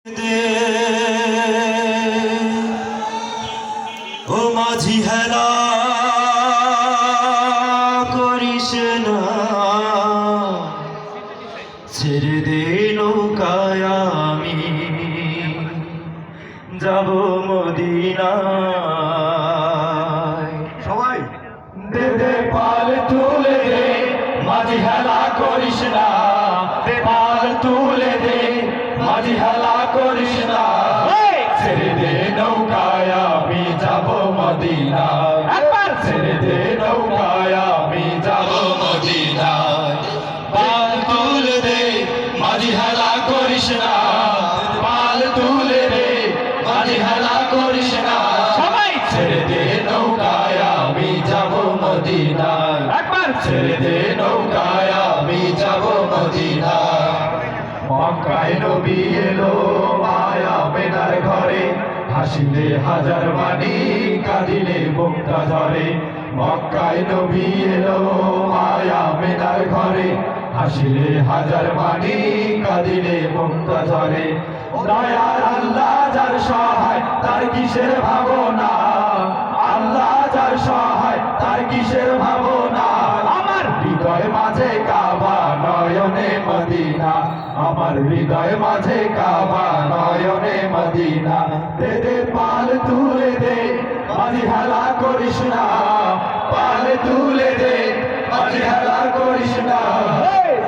ও মাঝি হেলা করিস না, ছেড়ে দে নৌকায় আমি যাব মদিনায়। সবাই দে দে পাল তুলে দে, মাঝি হেলা করিস না, দে পাল তুলে দে, মাঝি হেলা করিস না, ছেড়ে দে নৌকায় আমি যাব মদিনায়। একবার ছেড়ে দে নৌকায় আমি যাব মদিনায়। পাল তুলে দে, মাঝি হেলা করিস না, পাল তুলে দে, মাঝি হেলা করিস না, সবাই ছেড়ে দে নৌকায় আমি যাব মদিনায়। একবার ছেড়ে দে নৌকায় আমি যাব মদিনায়। মক্কায় নবী এলো মায়া মেনার ঘরে, হাসিলে হাজার বাণী কাঁদিলে মুক্তা ঝরে। মক্কায় নবী এলো মায়া মেনার ঘরে, হাসিলে হাজার বাণী কাঁদিলে মুক্তা ঝরে। দয়ার আল্লাহ যার সহায় তার কিসের ভাবনা, আল্লাহ যার সহায় তার কিসের ভাবনা। আমার হৃদয় মাঝে কাবা নয়নে মদিনা, আমার হৃদয় মাঝে কাবা নয়নে মদিনা। দে দে পাল তুলে দে, মাঝি হেলা করিস না, পাল তুলে দে, মাঝি হেলা করিস না,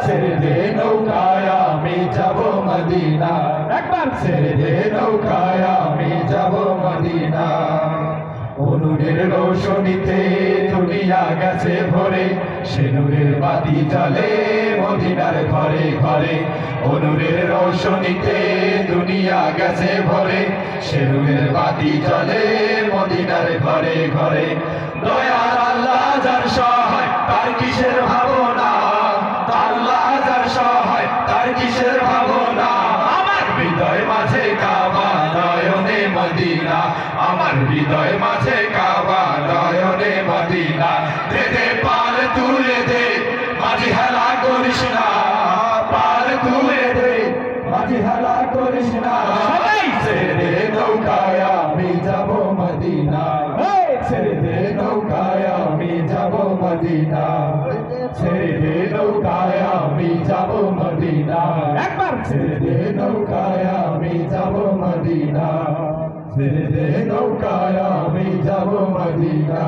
ছেড়ে দে নৌকায় আমি যাব মদিনা। একবার ছেড়ে দে নৌকায় আমি যাব মদিনা। নূরের রোশনীতে দুনিয়া গেছে ভরে, সে নূরের বাতি জ্বলে মদিনার ঘরে ঘরে। নূরের রোশনীতে দুনিয়া গেছে ভরে, সে নূরের বাতি জ্বলে মদিনার ঘরে ঘরে। দয়ার আল্লাহ যার সহায় তার কিসের ভাবনা, আল্লাহ যার সহায় তার কিসের ভাবনা। আমার হৃদয় মাঝে কাবা নয়নে মদিনা, আমার হৃদয় মাঝে কাবা নয়নে মদিনা। দে দে পাল তুলে দে, মাঝি হেলা করিস না, পাল তুলে দে, মাঝি হেলা করিস না, ছেড়ে দে নৌকায় আমি যাব মদিনা, ছেড়ে দে নৌকায় আমি যাব মদিনা, ছেড়ে দে নৌকায় আমি যাব মদিনা। একবার ছেড়ে দে নৌকায় আমি যাব মদিনা, ছেড়ে দে নৌকায় আমি যাব মদিনা।